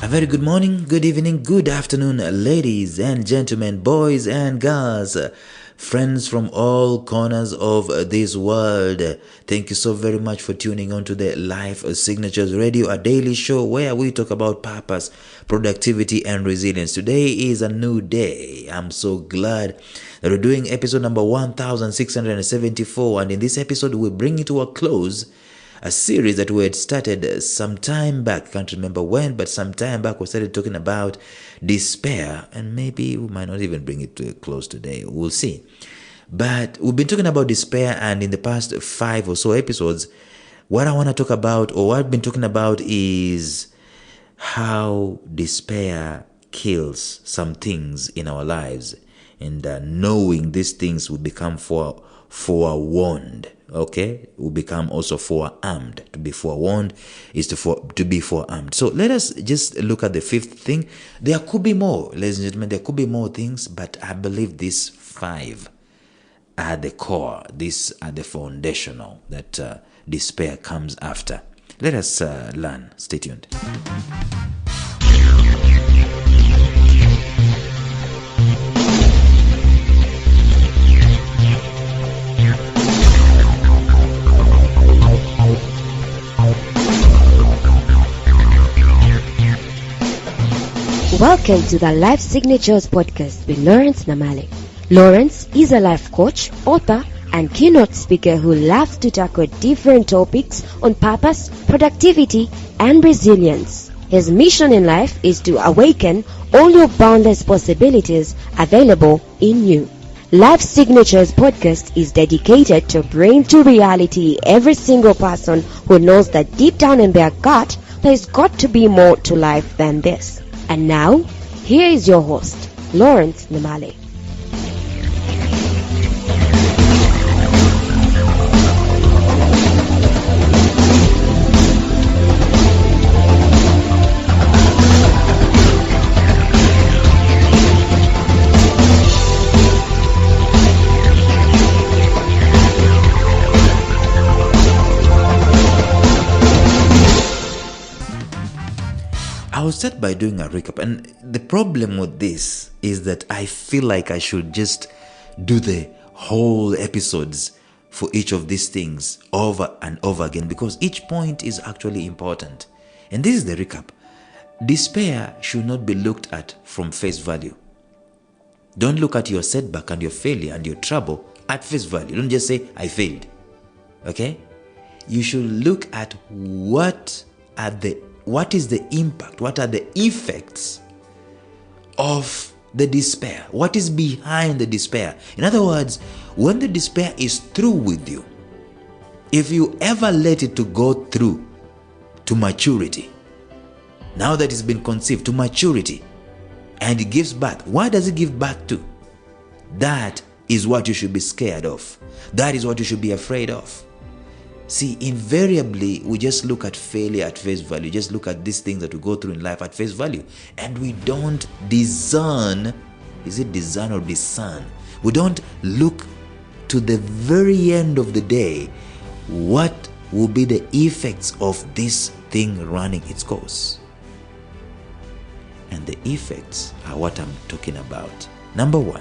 A very good morning, good evening, good afternoon, ladies and gentlemen, boys and girls, friends from all corners of this world. Thank you so very much for tuning on to the Life Signatures Radio, a daily show where we talk about purpose, productivity, and resilience. Today is a new day. I'm so glad that we're doing episode number 1674, and in this episode, we bring it to a close a series that we had started some time back. Can't remember when, but some time back we started talking about despair, and maybe we might not even bring it to a close today. We'll see. But we've been talking about despair, and in the past 5 or so episodes, what I want to talk about, or what I've been talking about, is how despair kills some things in our lives, and knowing these things will become forewarned. Okay, we become also forearmed. To be forewarned is to be forearmed. So let us just look at the fifth thing. There could be more, ladies and gentlemen. There could be more things, but I believe these 5 are the core. These are the foundational that despair comes after. Let us learn. Stay tuned. Welcome to the Life Signatures podcast with Lawrence Namale. Lawrence is a life coach, author, and keynote speaker who loves to tackle different topics on purpose, productivity, and resilience. His mission in life is to awaken all your boundless possibilities available in you. Life Signatures podcast is dedicated to bring to reality every single person who knows that deep down in their gut, there's got to be more to life than this. And now, here is your host, Lawrence Namale. I will start by doing a recap, and the problem with this is that I feel like I should just do the whole episodes for each of these things over and over again, because each point is actually important. And this is the recap. Despair should not be looked at from face value. Don't look at your setback and your failure and your trouble at face value. Don't just say, I failed. Okay? You should look at what is the impact, what are the effects of the despair, what is behind the despair. In other words, when the despair is through with you, if you ever let it to go through to maturity, now that it's been conceived to maturity, and it gives birth, what does it give birth to? That is what you should be scared of. That is what you should be afraid of. See, invariably, we just look at failure at face value. Just look at these things that we go through in life at face value. And we don't discern. Is it discern or discern? We don't look to the very end of the day. What will be the effects of this thing running its course? And the effects are what I'm talking about. Number 1,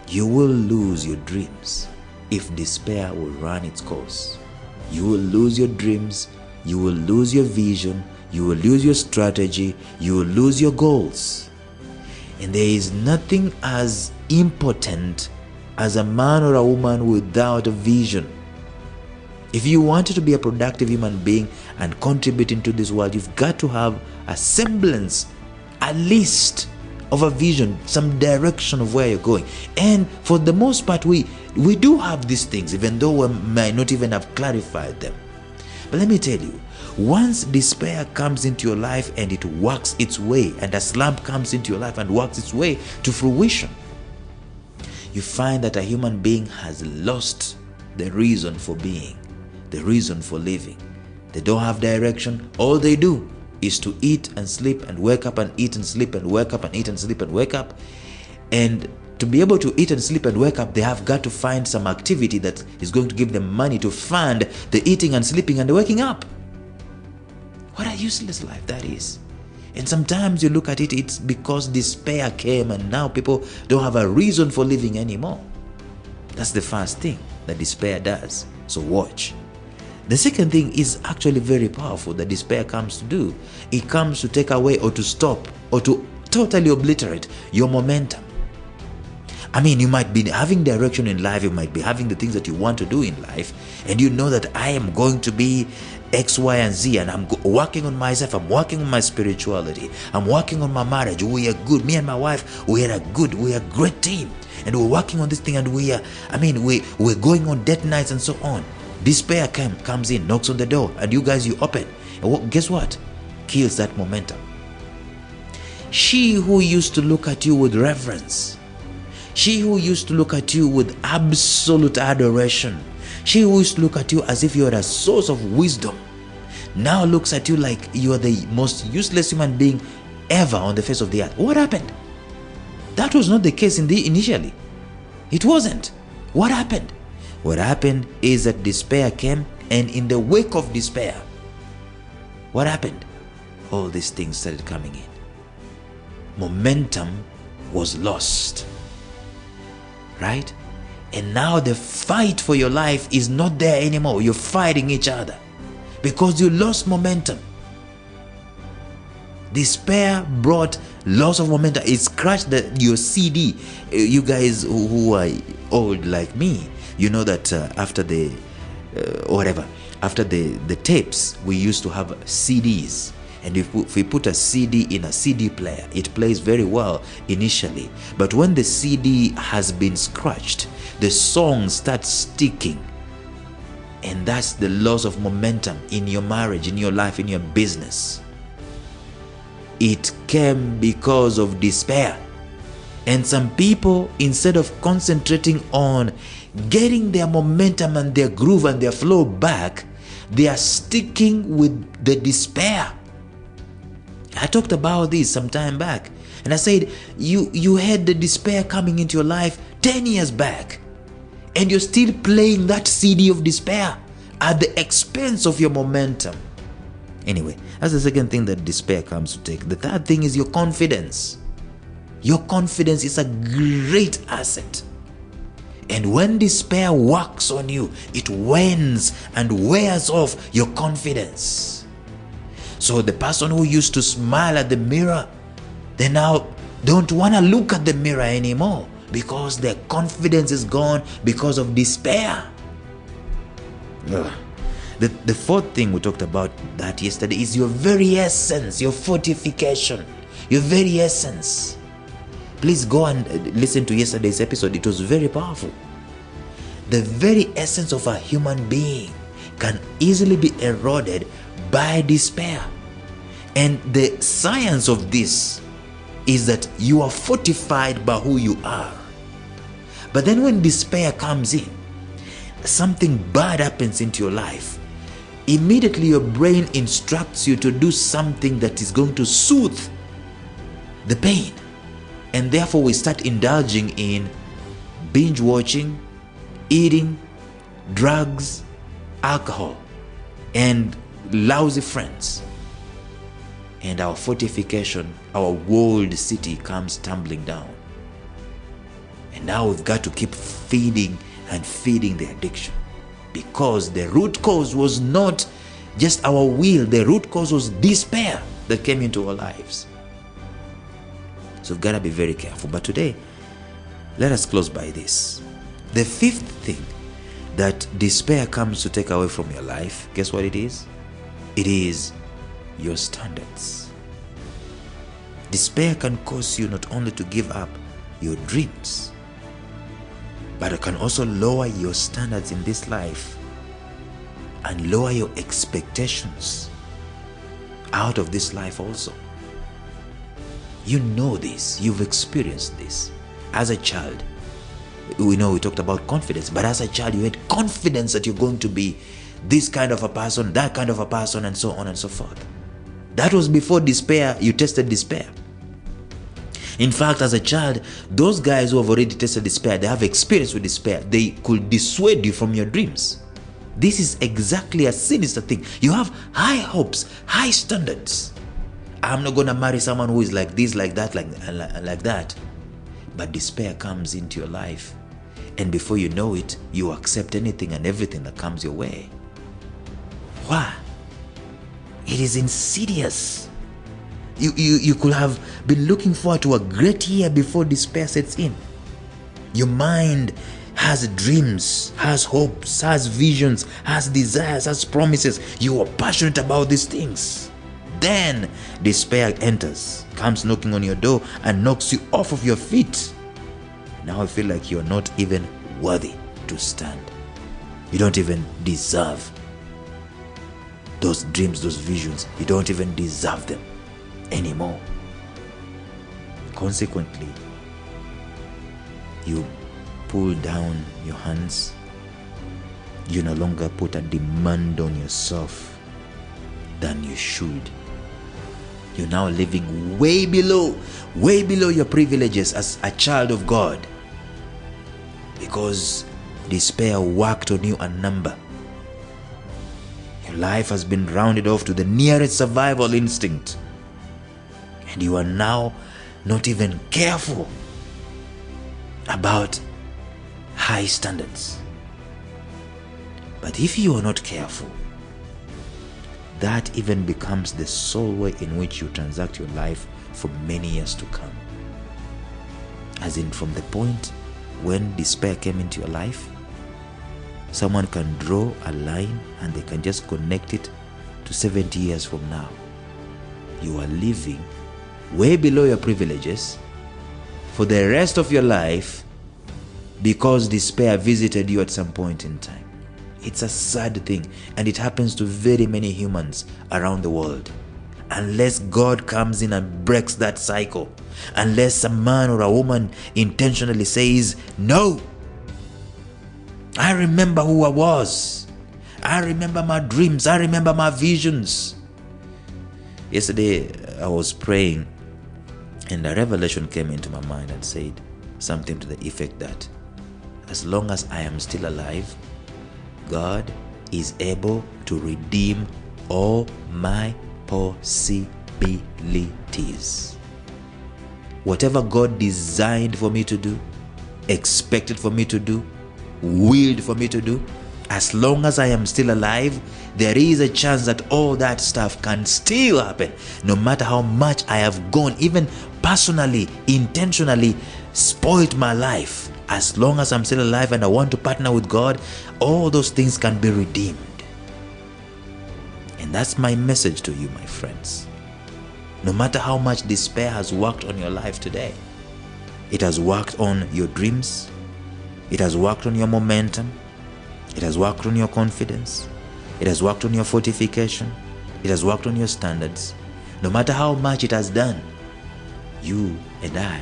you will lose your dreams. If despair will run its course, you will lose your dreams, you will lose your vision, you will lose your strategy, you will lose your goals. And there is nothing as important as a man or a woman without a vision. If you want to be a productive human being and contributing to this world, you've got to have a semblance, at least, of a vision, some direction of where you're going. And for the most part, we do have these things, even though we might not even have clarified them. But let me tell you, once despair comes into your life and it works its way, and a slump comes into your life and works its way to fruition, you find that a human being has lost the reason for being, the reason for living. They don't have direction. All they do is to eat and sleep and wake up and eat and sleep and wake up and eat and sleep and wake up. And to be able to eat and sleep and wake up, they have got to find some activity that is going to give them money to fund the eating and sleeping and the waking up. What a useless life that is. And sometimes you look at it, it's because despair came and now people don't have a reason for living anymore. That's the first thing that despair does. So watch. The second thing is actually very powerful that despair comes to do. It comes to take away or to stop or to totally obliterate your momentum. I mean, you might be having direction in life, you might be having the things that you want to do in life, and you know that I am going to be X, Y, and Z, and I'm working on myself, I'm working on my spirituality, I'm working on my marriage, we are good, me and my wife, we are a great team, and we're working on this thing, and we're going on date nights and so on. Despair comes in, knocks on the door, and you open, and guess what? Kills that momentum. She who used to look at you with reverence, she who used to look at you with absolute adoration, she who used to look at you as if you are a source of wisdom, now looks at you like you are the most useless human being ever on the face of the earth. What happened? That was not the case initially. It wasn't. What happened? What happened is that despair came, and in the wake of despair, what happened? All these things started coming in. Momentum was lost. Right? And now the fight for your life is not there anymore. You're fighting each other because you lost momentum. Despair brought loss of momentum. It scratched your CD. You guys who are old like me, you know that after the tapes, we used to have CDs. And if we put a CD in a CD player, it plays very well initially. But when the CD has been scratched, the song starts sticking. And that's the loss of momentum in your marriage, in your life, in your business. It came because of despair. And some people, instead of concentrating on getting their momentum and their groove and their flow back, they are sticking with the despair. I talked about this some time back, and I said you had the despair coming into your life 10 years back, and you're still playing that CD of despair at the expense of your momentum. Anyway, that's the second thing that despair comes to take. The third thing is your confidence. Your confidence is a great asset. And when despair works on you, it wanes and wears off your confidence. So the person who used to smile at the mirror, they now don't want to look at the mirror anymore because their confidence is gone because of despair. The fourth thing we talked about that yesterday is your very essence, your fortification, your very essence. Please go and listen to yesterday's episode. It was very powerful. The very essence of a human being can easily be eroded by despair. And the science of this is that you are fortified by who you are. But then when despair comes in, something bad happens into your life. Immediately your brain instructs you to do something that is going to soothe the pain. And therefore we start indulging in binge watching, eating, drugs, alcohol, and lousy friends. And our fortification, our walled city comes tumbling down. And now we've got to keep feeding and feeding the addiction, because the root cause was not just our will. The root cause was despair that came into our lives. So we've got to be very careful. But today, let us close by this. The fifth thing that despair comes to take away from your life, guess what it is? It is your standards. Despair can cause you not only to give up your dreams, but it can also lower your standards in this life and lower your expectations out of this life also. You know this, you've experienced this. As a child, we talked about confidence, but as a child you had confidence that you're going to be this kind of a person, that kind of a person, and so on and so forth. That was before despair, you tested despair. In fact, as a child, those guys who have already tested despair, they have experience with despair, they could dissuade you from your dreams. This is exactly a sinister thing. You have high hopes, high standards, I'm not going to marry someone who is like this, like that, like that. But despair comes into your life. And before you know it, you accept anything and everything that comes your way. Why? It is insidious. You could have been looking forward to a great year before despair sets in. Your mind has dreams, has hopes, has visions, has desires, has promises. You are passionate about these things. Then despair enters, comes knocking on your door and knocks you off of your feet. Now I feel like you're not even worthy to stand. You don't even deserve those dreams, those visions. You don't even deserve them anymore. Consequently, you pull down your hands. You no longer put a demand on yourself than you should. You're now living way below your privileges as a child of God, because despair worked on you a number. Your life has been rounded off to the nearest survival instinct, and you are now not even careful about high standards. But if you are not careful, that even becomes the sole way in which you transact your life for many years to come. As in, from the point when despair came into your life, someone can draw a line and they can just connect it to 70 years from now. You are living way below your privileges for the rest of your life because despair visited you at some point in time. It's a sad thing, and it happens to very many humans around the world. Unless God comes in and breaks that cycle, unless a man or a woman intentionally says, no, I remember who I was. I remember my dreams. I remember my visions. Yesterday, I was praying, and a revelation came into my mind and said something to the effect that as long as I am still alive, God is able to redeem all my possibilities. Whatever God designed for me to do, expected for me to do, willed for me to do, as long as I am still alive, there is a chance that all that stuff can still happen. No matter how much I have gone, even personally, intentionally spoiled my life, as long as I'm still alive and I want to partner with God, all those things can be redeemed. And that's my message to you, my friends. No matter how much despair has worked on your life today, it has worked on your dreams, it has worked on your momentum, it has worked on your confidence, it has worked on your fortification, it has worked on your standards. No matter how much it has done, you and I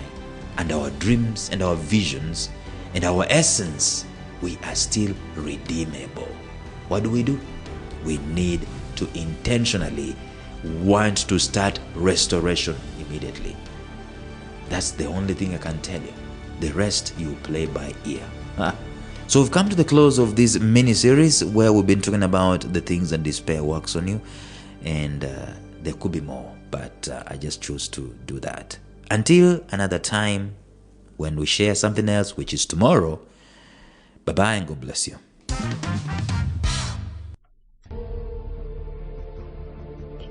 and our dreams and our visions and our essence, we are still redeemable. What do? We need to intentionally want to start restoration immediately. That's the only thing I can tell you. The rest you play by ear. So we've come to the close of this mini-series where we've been talking about the things that despair works on you, and there could be more, but I just chose to do that. Until another time when we share something else, which is tomorrow, bye-bye and God bless you.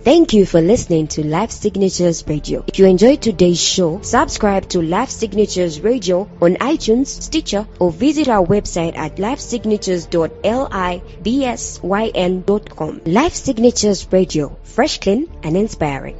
Thank you for listening to Life Signatures Radio. If you enjoyed today's show, subscribe to Life Signatures Radio on iTunes, Stitcher, or visit our website at lifesignatures.libsyn.com. Life Signatures Radio, fresh, clean, and inspiring.